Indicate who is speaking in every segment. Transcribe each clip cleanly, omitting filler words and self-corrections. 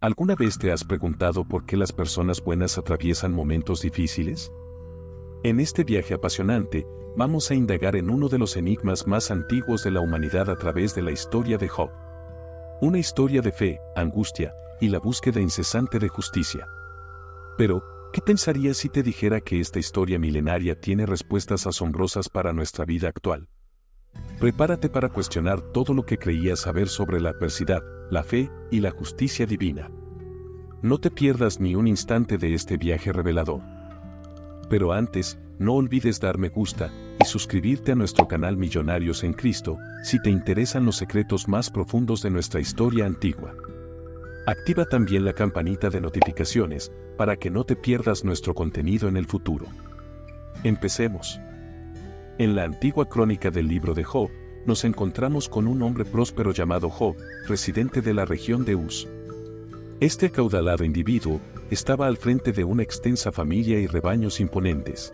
Speaker 1: ¿Alguna vez te has preguntado por qué las personas buenas atraviesan momentos difíciles? En este viaje apasionante, vamos a indagar en uno de los enigmas más antiguos de la humanidad a través de la historia de Job. Una historia de fe, angustia y la búsqueda incesante de justicia. Pero, ¿qué pensarías si te dijera que esta historia milenaria tiene respuestas asombrosas para nuestra vida actual? Prepárate para cuestionar todo lo que creías saber sobre la adversidad, la fe y la justicia divina. No te pierdas ni un instante de este viaje revelador. Pero antes, no olvides dar me gusta y suscribirte a nuestro canal Millonarios en Cristo si te interesan los secretos más profundos de nuestra historia antigua. Activa también la campanita de notificaciones para que no te pierdas nuestro contenido en el futuro. Empecemos. En la antigua crónica del libro de Job, nos encontramos con un hombre próspero llamado Job, residente de la región de Uz. Este acaudalado individuo estaba al frente de una extensa familia y rebaños imponentes.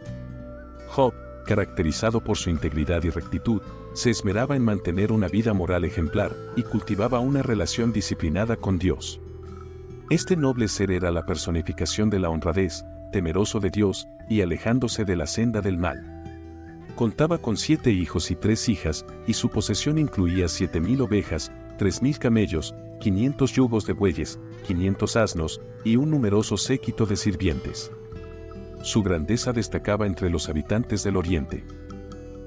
Speaker 1: Job, caracterizado por su integridad y rectitud, se esmeraba en mantener una vida moral ejemplar y cultivaba una relación disciplinada con Dios. Este noble ser era la personificación de la honradez, temeroso de Dios y alejándose de la senda del mal. Contaba con 7 hijos y 3 hijas, y su posesión incluía 7,000 ovejas, 3,000 camellos, 500 yugos de bueyes, 500 asnos, y un numeroso séquito de sirvientes. Su grandeza destacaba entre los habitantes del oriente.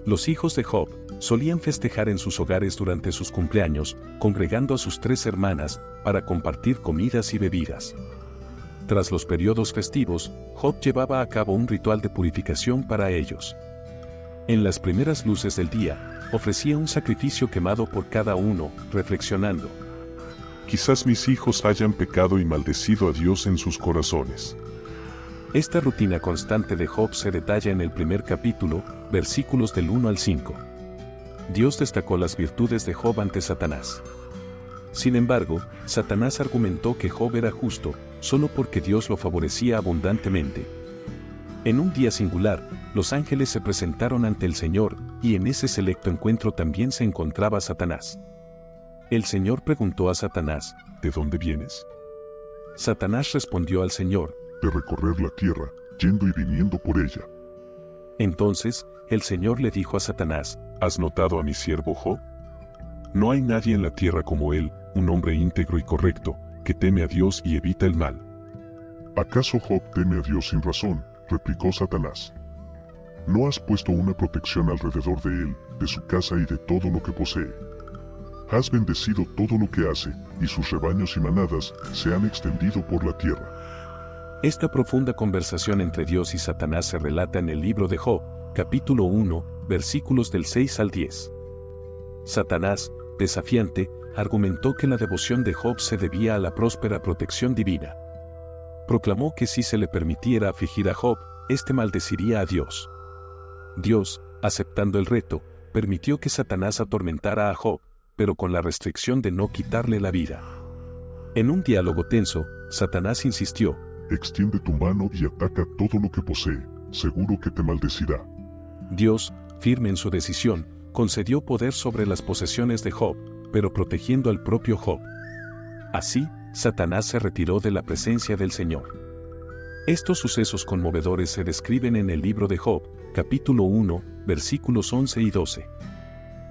Speaker 1: Los hijos de Job solían festejar en sus hogares durante sus cumpleaños, congregando a sus 3 hermanas para compartir comidas y bebidas. Tras los periodos festivos, Job llevaba a cabo un ritual de purificación para ellos. En las primeras luces del día, ofrecía un sacrificio quemado por cada uno, reflexionando:
Speaker 2: quizás mis hijos hayan pecado y maldecido a Dios en sus corazones.
Speaker 1: Esta rutina constante de Job se detalla en el primer capítulo, versículos del 1 al 5. Dios destacó las virtudes de Job ante Satanás. Sin embargo, Satanás argumentó que Job era justo, solo porque Dios lo favorecía abundantemente. En un día singular, los ángeles se presentaron ante el Señor, y en ese selecto encuentro también se encontraba Satanás. El Señor preguntó a Satanás:
Speaker 2: ¿de dónde vienes?
Speaker 1: Satanás respondió al Señor:
Speaker 2: de recorrer la tierra, yendo y viniendo por ella.
Speaker 1: Entonces, el Señor le dijo a Satanás:
Speaker 2: ¿has notado a mi siervo Job? No hay nadie en la tierra como él, un hombre íntegro y correcto, que teme a Dios y evita el mal. ¿Acaso Job teme a Dios sin razón?, replicó Satanás. ¿No has puesto una protección alrededor de él, de su casa y de todo lo que posee? Has bendecido todo lo que hace, y sus rebaños y manadas se han extendido por la tierra.
Speaker 1: Esta profunda conversación entre Dios y Satanás se relata en el libro de Job, capítulo 1, versículos del 6 al 10. Satanás, desafiante, argumentó que la devoción de Job se debía a la próspera protección divina. Proclamó que si se le permitiera afligir a Job, éste maldeciría a Dios. Dios, aceptando el reto, permitió que Satanás atormentara a Job, pero con la restricción de no quitarle la vida. En un diálogo tenso, Satanás insistió:
Speaker 2: extiende tu mano y ataca todo lo que posee, seguro que te maldecirá.
Speaker 1: Dios, firme en su decisión, concedió poder sobre las posesiones de Job, pero protegiendo al propio Job. Así, Satanás se retiró de la presencia del Señor. Estos sucesos conmovedores se describen en el libro de Job, capítulo 1, versículos 11 y 12.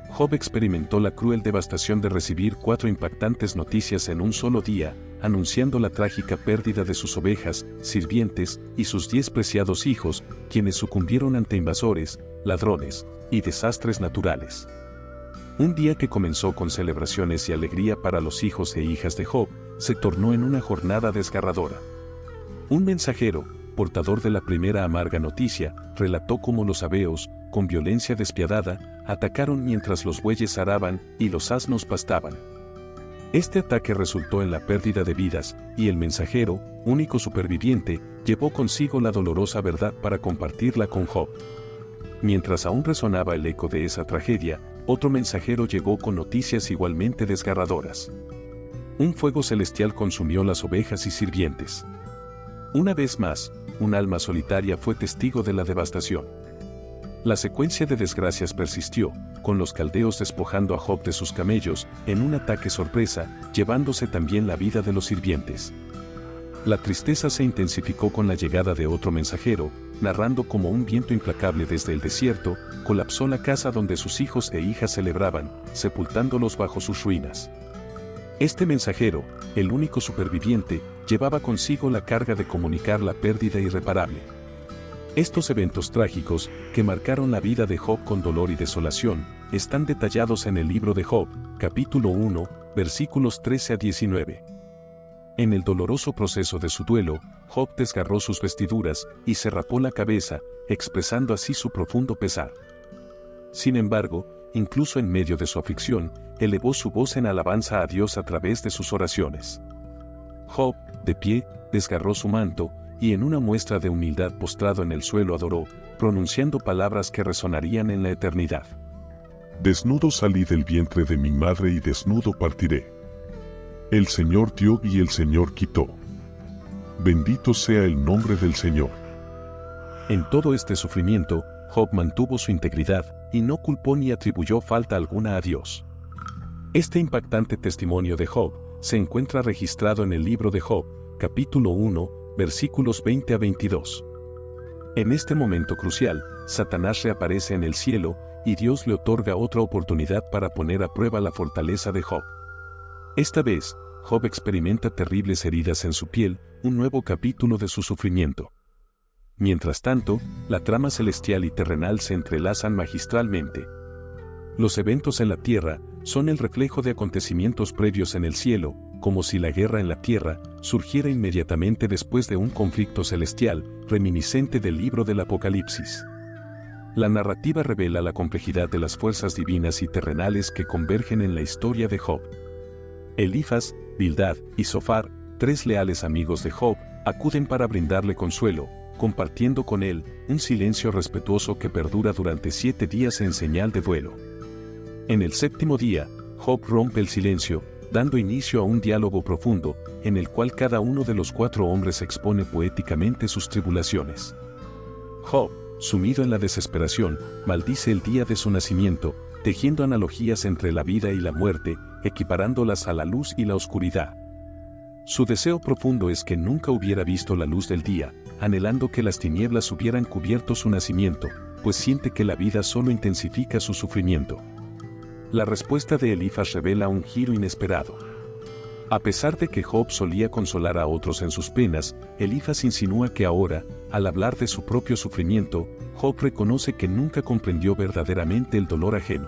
Speaker 1: Job experimentó la cruel devastación de recibir 4 impactantes noticias en un solo día, anunciando la trágica pérdida de sus ovejas, sirvientes y sus 10 preciados hijos, quienes sucumbieron ante invasores, ladrones y desastres naturales. Un día que comenzó con celebraciones y alegría para los hijos e hijas de Job, se tornó en una jornada desgarradora. Un mensajero, portador de la primera amarga noticia, relató cómo los sabeos, con violencia despiadada, atacaron mientras los bueyes araban y los asnos pastaban. Este ataque resultó en la pérdida de vidas, y el mensajero, único superviviente, llevó consigo la dolorosa verdad para compartirla con Job. Mientras aún resonaba el eco de esa tragedia, otro mensajero llegó con noticias igualmente desgarradoras. Un fuego celestial consumió las ovejas y sirvientes. Una vez más, un alma solitaria fue testigo de la devastación. La secuencia de desgracias persistió, con los caldeos despojando a Job de sus camellos, en un ataque sorpresa, llevándose también la vida de los sirvientes. La tristeza se intensificó con la llegada de otro mensajero, narrando como un viento implacable desde el desierto, colapsó la casa donde sus hijos e hijas celebraban, sepultándolos bajo sus ruinas. Este mensajero, el único superviviente, llevaba consigo la carga de comunicar la pérdida irreparable. Estos eventos trágicos, que marcaron la vida de Job con dolor y desolación, están detallados en el libro de Job, capítulo 1, versículos 13 a 19. En el doloroso proceso de su duelo, Job desgarró sus vestiduras y se rapó la cabeza, expresando así su profundo pesar. Sin embargo, incluso en medio de su aflicción, elevó su voz en alabanza a Dios a través de sus oraciones. Job, de pie, desgarró su manto, y en una muestra de humildad postrado en el suelo adoró, pronunciando palabras que resonarían en la eternidad.
Speaker 2: Desnudo salí del vientre de mi madre y desnudo partiré. El Señor dio y el Señor quitó. Bendito sea el nombre del Señor.
Speaker 1: En todo este sufrimiento, Job mantuvo su integridad y no culpó ni atribuyó falta alguna a Dios. Este impactante testimonio de Job se encuentra registrado en el libro de Job, capítulo 1, versículos 20 a 22. En este momento crucial, Satanás reaparece en el cielo y Dios le otorga otra oportunidad para poner a prueba la fortaleza de Job. Esta vez, Job experimenta terribles heridas en su piel, un nuevo capítulo de su sufrimiento. Mientras tanto, la trama celestial y terrenal se entrelazan magistralmente. Los eventos en la tierra son el reflejo de acontecimientos previos en el cielo, como si la guerra en la tierra surgiera inmediatamente después de un conflicto celestial, reminiscente del libro del Apocalipsis. La narrativa revela la complejidad de las fuerzas divinas y terrenales que convergen en la historia de Job. Elifaz, Bildad y Zofar, tres leales amigos de Job, acuden para brindarle consuelo, compartiendo con él un silencio respetuoso que perdura durante 7 días en señal de duelo. En el 7º día, Job rompe el silencio, dando inicio a un diálogo profundo, en el cual cada uno de los 4 hombres expone poéticamente sus tribulaciones. Job, sumido en la desesperación, maldice el día de su nacimiento, tejiendo analogías entre la vida y la muerte, equiparándolas a la luz y la oscuridad. Su deseo profundo es que nunca hubiera visto la luz del día, anhelando que las tinieblas hubieran cubierto su nacimiento, pues siente que la vida solo intensifica su sufrimiento. La respuesta de Elifaz revela un giro inesperado. A pesar de que Job solía consolar a otros en sus penas, Elifaz insinúa que ahora, al hablar de su propio sufrimiento, Job reconoce que nunca comprendió verdaderamente el dolor ajeno.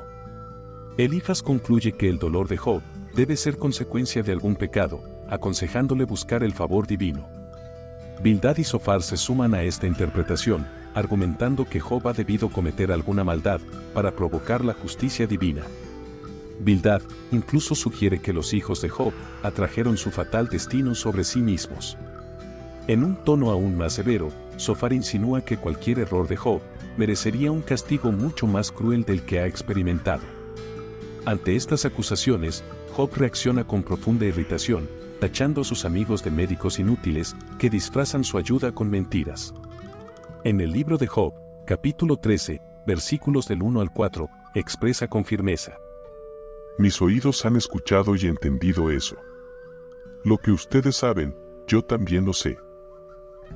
Speaker 1: Elifaz concluye que el dolor de Job debe ser consecuencia de algún pecado, aconsejándole buscar el favor divino. Bildad y Zofar se suman a esta interpretación, argumentando que Job ha debido cometer alguna maldad para provocar la justicia divina. Bildad incluso sugiere que los hijos de Job atrajeron su fatal destino sobre sí mismos. En un tono aún más severo, Zofar insinúa que cualquier error de Job merecería un castigo mucho más cruel del que ha experimentado. Ante estas acusaciones, Job reacciona con profunda irritación, tachando a sus amigos de médicos inútiles que disfrazan su ayuda con mentiras. En el libro de Job, capítulo 13, versículos del 1 al 4, expresa con firmeza:
Speaker 2: Mis oídos han escuchado y entendido eso. Lo que ustedes saben, yo también lo sé.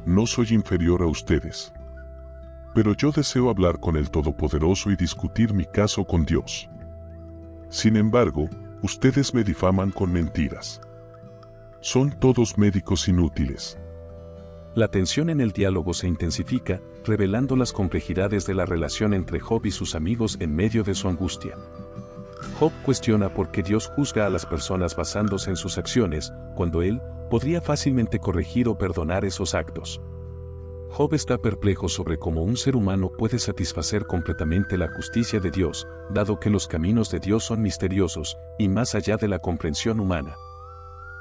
Speaker 2: No soy inferior a ustedes. Pero yo deseo hablar con el Todopoderoso y discutir mi caso con Dios. Sin embargo, ustedes me difaman con mentiras. Son todos médicos inútiles.
Speaker 1: La tensión en el diálogo se intensifica, revelando las complejidades de la relación entre Job y sus amigos en medio de su angustia. Job cuestiona por qué Dios juzga a las personas basándose en sus acciones, cuando él podría fácilmente corregir o perdonar esos actos. Job está perplejo sobre cómo un ser humano puede satisfacer completamente la justicia de Dios, dado que los caminos de Dios son misteriosos y más allá de la comprensión humana.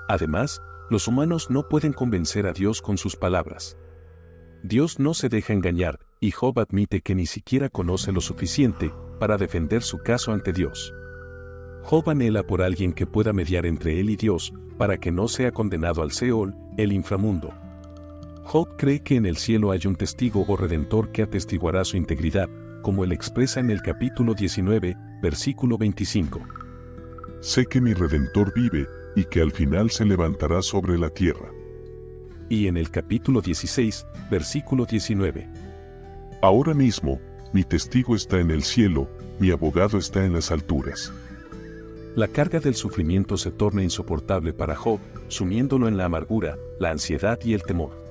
Speaker 1: Además, los humanos no pueden convencer a Dios con sus palabras. Dios no se deja engañar, y Job admite que ni siquiera conoce lo suficiente para defender su caso ante Dios. Job anhela por alguien que pueda mediar entre él y Dios, para que no sea condenado al Seol, el inframundo. Job cree que en el cielo hay un testigo o redentor que atestiguará su integridad, como él expresa en el capítulo 19, versículo 25.
Speaker 2: Sé que mi Redentor vive y que al final se levantará sobre la tierra.
Speaker 1: Y en el capítulo 16, versículo 19.
Speaker 2: Ahora mismo, mi testigo está en el cielo, mi abogado está en las alturas.
Speaker 1: La carga del sufrimiento se torna insoportable para Job, sumiéndolo en la amargura, la ansiedad y el temor.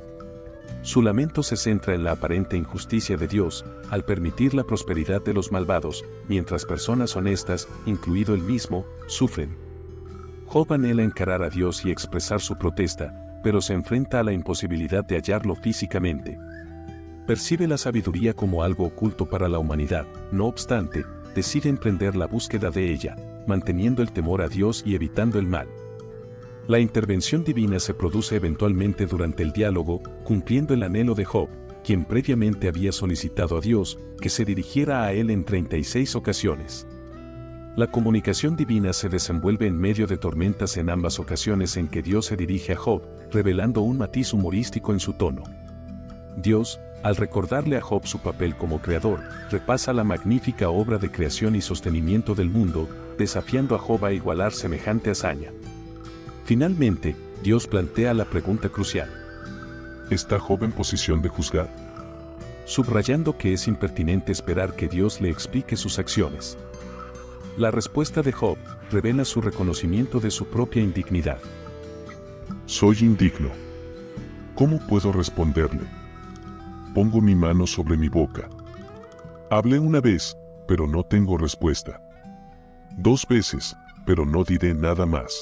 Speaker 1: Su lamento se centra en la aparente injusticia de Dios, al permitir la prosperidad de los malvados, mientras personas honestas, incluido él mismo, sufren. Job anhela encarar a Dios y expresar su protesta, pero se enfrenta a la imposibilidad de hallarlo físicamente. Percibe la sabiduría como algo oculto para la humanidad, no obstante, decide emprender la búsqueda de ella, manteniendo el temor a Dios y evitando el mal. La intervención divina se produce eventualmente durante el diálogo, cumpliendo el anhelo de Job, quien previamente había solicitado a Dios que se dirigiera a él en 36 ocasiones. La comunicación divina se desenvuelve en medio de tormentas en ambas ocasiones en que Dios se dirige a Job, revelando un matiz humorístico en su tono. Dios, al recordarle a Job su papel como creador, repasa la magnífica obra de creación y sostenimiento del mundo, desafiando a Job a igualar semejante hazaña. Finalmente, Dios plantea la pregunta crucial.
Speaker 2: ¿Está Job en posición de juzgar?
Speaker 1: Subrayando que es impertinente esperar que Dios le explique sus acciones. La respuesta de Job revela su reconocimiento de su propia indignidad.
Speaker 2: Soy indigno. ¿Cómo puedo responderle? Pongo mi mano sobre mi boca. Hablé una vez, pero no tengo respuesta. 2 veces, pero no diré nada más.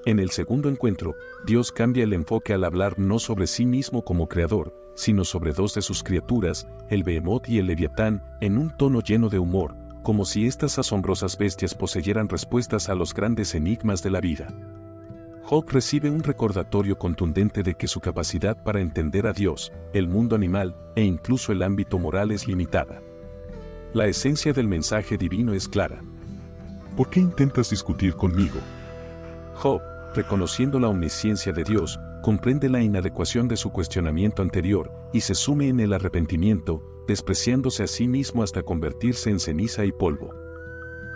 Speaker 1: En el segundo encuentro, Dios cambia el enfoque al hablar no sobre sí mismo como creador, sino sobre 2 de sus criaturas, el Behemoth y el Leviatán, en un tono lleno de humor, como si estas asombrosas bestias poseyeran respuestas a los grandes enigmas de la vida. Job recibe un recordatorio contundente de que su capacidad para entender a Dios, el mundo animal e incluso el ámbito moral es limitada. La esencia del mensaje divino es clara.
Speaker 2: ¿Por qué intentas discutir conmigo?
Speaker 1: Job, reconociendo la omnisciencia de Dios, comprende la inadecuación de su cuestionamiento anterior y se sume en el arrepentimiento, despreciándose a sí mismo hasta convertirse en ceniza y polvo.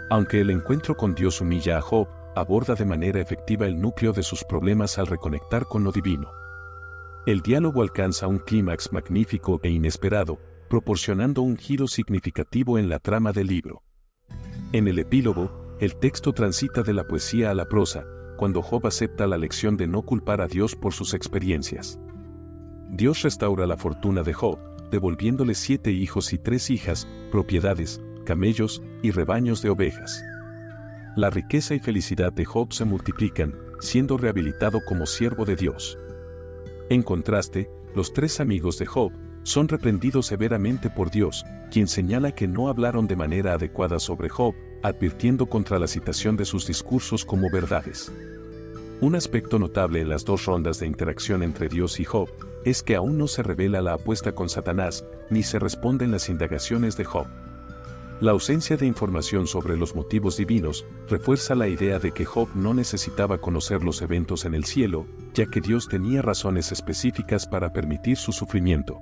Speaker 1: Aunque el encuentro con Dios humilla a Job, aborda de manera efectiva el núcleo de sus problemas al reconectar con lo divino. El diálogo alcanza un clímax magnífico e inesperado, proporcionando un giro significativo en la trama del libro. En el epílogo, el texto transita de la poesía a la prosa, cuando Job acepta la lección de no culpar a Dios por sus experiencias. Dios restaura la fortuna de Job, devolviéndole 7 hijos y 3 hijas, propiedades, camellos y rebaños de ovejas. La riqueza y felicidad de Job se multiplican, siendo rehabilitado como siervo de Dios. En contraste, los 3 amigos de Job son reprendidos severamente por Dios, quien señala que no hablaron de manera adecuada sobre Job, advirtiendo contra la citación de sus discursos como verdades. Un aspecto notable en las 2 rondas de interacción entre Dios y Job es que aún no se revela la apuesta con Satanás, ni se responden las indagaciones de Job. La ausencia de información sobre los motivos divinos refuerza la idea de que Job no necesitaba conocer los eventos en el cielo, ya que Dios tenía razones específicas para permitir su sufrimiento.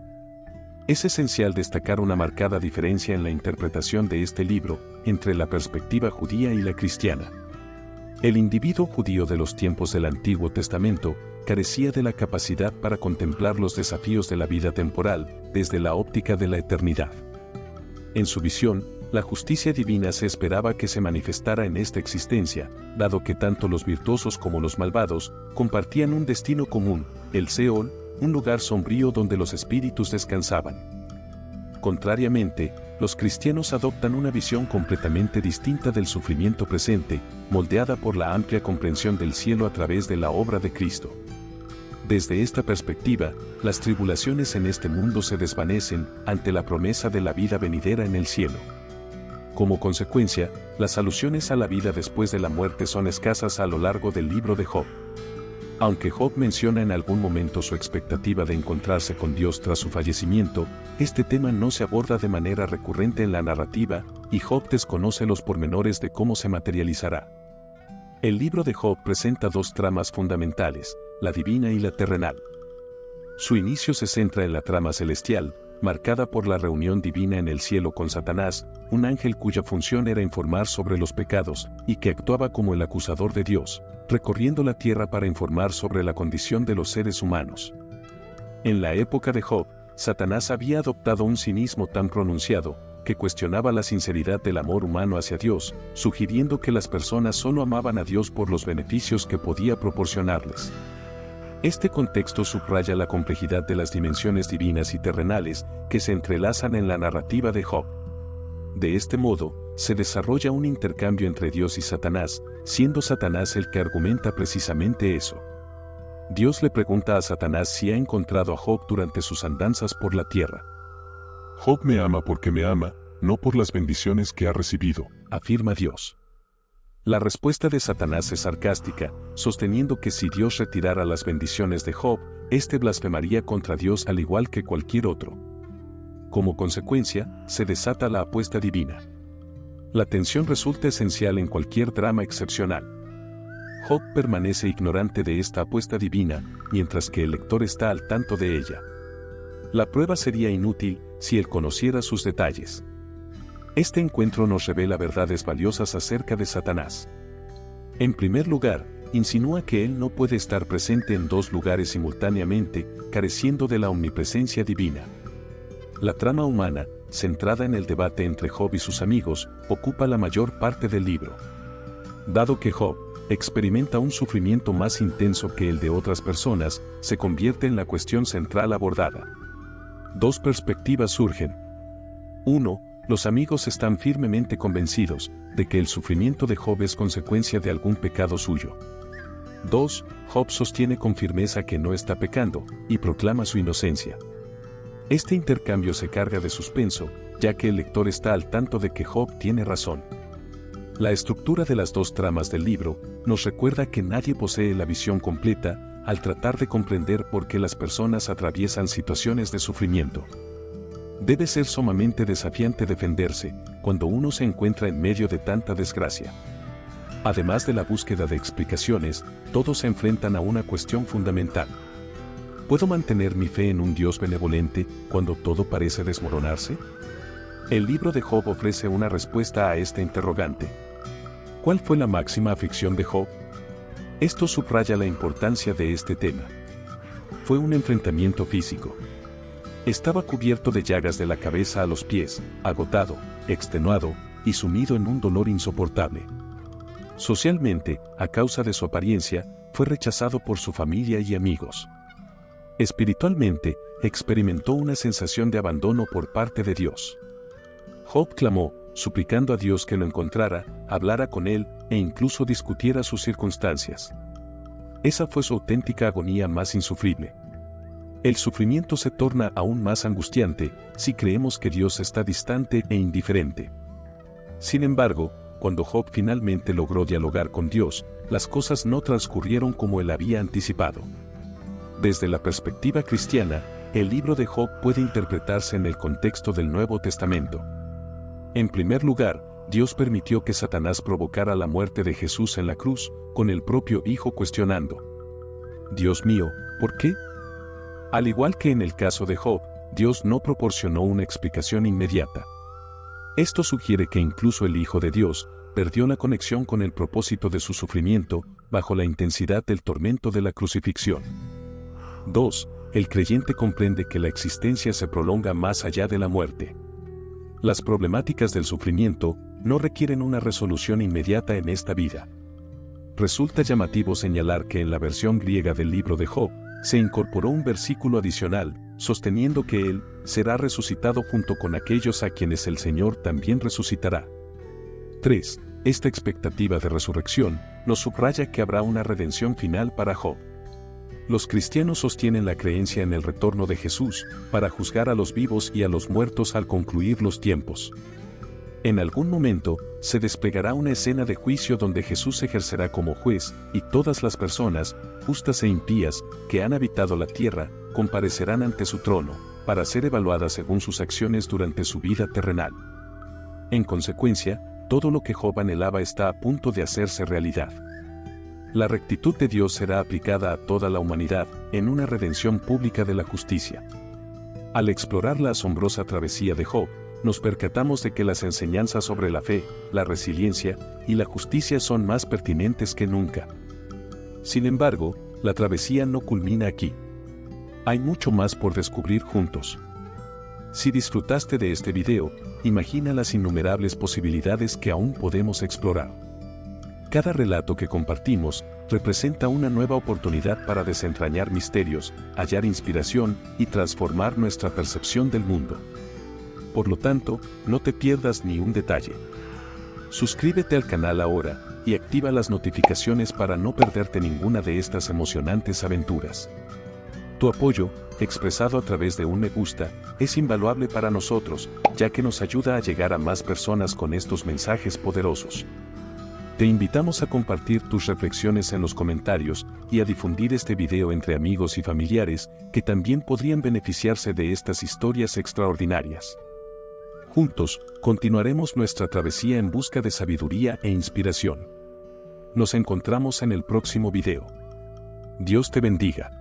Speaker 1: Es esencial destacar una marcada diferencia en la interpretación de este libro entre la perspectiva judía y la cristiana. El individuo judío de los tiempos del Antiguo Testamento carecía de la capacidad para contemplar los desafíos de la vida temporal desde la óptica de la eternidad. En su visión, la justicia divina se esperaba que se manifestara en esta existencia, dado que tanto los virtuosos como los malvados compartían un destino común, el Seol, un lugar sombrío donde los espíritus descansaban. Contrariamente, los cristianos adoptan una visión completamente distinta del sufrimiento presente, moldeada por la amplia comprensión del cielo a través de la obra de Cristo. Desde esta perspectiva, las tribulaciones en este mundo se desvanecen ante la promesa de la vida venidera en el cielo. Como consecuencia, las alusiones a la vida después de la muerte son escasas a lo largo del libro de Job. Aunque Job menciona en algún momento su expectativa de encontrarse con Dios tras su fallecimiento, este tema no se aborda de manera recurrente en la narrativa, y Job desconoce los pormenores de cómo se materializará. El libro de Job presenta 2 tramas fundamentales, la divina y la terrenal. Su inicio se centra en la trama celestial, marcada por la reunión divina en el cielo con Satanás, un ángel cuya función era informar sobre los pecados, y que actuaba como el acusador de Dios, recorriendo la tierra para informar sobre la condición de los seres humanos. En la época de Job, Satanás había adoptado un cinismo tan pronunciado, que cuestionaba la sinceridad del amor humano hacia Dios, sugiriendo que las personas solo amaban a Dios por los beneficios que podía proporcionarles. Este contexto subraya la complejidad de las dimensiones divinas y terrenales que se entrelazan en la narrativa de Job. De este modo, se desarrolla un intercambio entre Dios y Satanás, siendo Satanás el que argumenta precisamente eso. Dios le pregunta a Satanás si ha encontrado a Job durante sus andanzas por la tierra.
Speaker 2: Job me ama porque me ama, no por las bendiciones que ha recibido,
Speaker 1: afirma Dios. La respuesta de Satanás es sarcástica, sosteniendo que si Dios retirara las bendiciones de Job, éste blasfemaría contra Dios al igual que cualquier otro. Como consecuencia, se desata la apuesta divina. La tensión resulta esencial en cualquier drama excepcional. Job permanece ignorante de esta apuesta divina, mientras que el lector está al tanto de ella. La prueba sería inútil si él conociera sus detalles. Este encuentro nos revela verdades valiosas acerca de Satanás. En primer lugar, insinúa que él no puede estar presente en dos lugares simultáneamente, careciendo de la omnipresencia divina. La trama humana, centrada en el debate entre Job y sus amigos, ocupa la mayor parte del libro. Dado que Job experimenta un sufrimiento más intenso que el de otras personas, se convierte en la cuestión central abordada. Dos perspectivas surgen. 1. Los amigos están firmemente convencidos de que el sufrimiento de Job es consecuencia de algún pecado suyo. 2. Job sostiene con firmeza que no está pecando, y proclama su inocencia. Este intercambio se carga de suspenso, ya que el lector está al tanto de que Job tiene razón. La estructura de las dos tramas del libro nos recuerda que nadie posee la visión completa al tratar de comprender por qué las personas atraviesan situaciones de sufrimiento. Debe ser sumamente desafiante defenderse cuando uno se encuentra en medio de tanta desgracia. Además de la búsqueda de explicaciones, todos se enfrentan a una cuestión fundamental. ¿Puedo mantener mi fe en un Dios benevolente cuando todo parece desmoronarse? El libro de Job ofrece una respuesta a esta interrogante. ¿Cuál fue la máxima aflicción de Job? Esto subraya la importancia de este tema. Fue un enfrentamiento físico. Estaba cubierto de llagas de la cabeza a los pies, agotado, extenuado y sumido en un dolor insoportable. Socialmente, a causa de su apariencia, fue rechazado por su familia y amigos. Espiritualmente, experimentó una sensación de abandono por parte de Dios. Job clamó, suplicando a Dios que lo encontrara, hablara con él e incluso discutiera sus circunstancias. Esa fue su auténtica agonía más insufrible. El sufrimiento se torna aún más angustiante si creemos que Dios está distante e indiferente. Sin embargo, cuando Job finalmente logró dialogar con Dios, las cosas no transcurrieron como él había anticipado. Desde la perspectiva cristiana, el libro de Job puede interpretarse en el contexto del Nuevo Testamento. En primer lugar, Dios permitió que Satanás provocara la muerte de Jesús en la cruz, con el propio Hijo cuestionando: Dios mío, ¿por qué? Al igual que en el caso de Job, Dios no proporcionó una explicación inmediata. Esto sugiere que incluso el Hijo de Dios perdió la conexión con el propósito de su sufrimiento bajo la intensidad del tormento de la crucifixión. 2. El creyente comprende que la existencia se prolonga más allá de la muerte. Las problemáticas del sufrimiento no requieren una resolución inmediata en esta vida. Resulta llamativo señalar que en la versión griega del libro de Job, se incorporó un versículo adicional, sosteniendo que él será resucitado junto con aquellos a quienes el Señor también resucitará. 3. Esta expectativa de resurrección nos subraya que habrá una redención final para Job. Los cristianos sostienen la creencia en el retorno de Jesús para juzgar a los vivos y a los muertos al concluir los tiempos. En algún momento, se desplegará una escena de juicio donde Jesús ejercerá como juez, y todas las personas, justas e impías, que han habitado la tierra, comparecerán ante su trono, para ser evaluadas según sus acciones durante su vida terrenal. En consecuencia, todo lo que Job anhelaba está a punto de hacerse realidad. La rectitud de Dios será aplicada a toda la humanidad, en una redención pública de la justicia. Al explorar la asombrosa travesía de Job, nos percatamos de que las enseñanzas sobre la fe, la resiliencia y la justicia son más pertinentes que nunca. Sin embargo, la travesía no culmina aquí. Hay mucho más por descubrir juntos. Si disfrutaste de este video, imagina las innumerables posibilidades que aún podemos explorar. Cada relato que compartimos representa una nueva oportunidad para desentrañar misterios, hallar inspiración y transformar nuestra percepción del mundo. Por lo tanto, no te pierdas ni un detalle. Suscríbete al canal ahora y activa las notificaciones para no perderte ninguna de estas emocionantes aventuras. Tu apoyo, expresado a través de un me gusta, es invaluable para nosotros, ya que nos ayuda a llegar a más personas con estos mensajes poderosos. Te invitamos a compartir tus reflexiones en los comentarios y a difundir este video entre amigos y familiares que también podrían beneficiarse de estas historias extraordinarias. Juntos, continuaremos nuestra travesía en busca de sabiduría e inspiración. Nos encontramos en el próximo video. Dios te bendiga.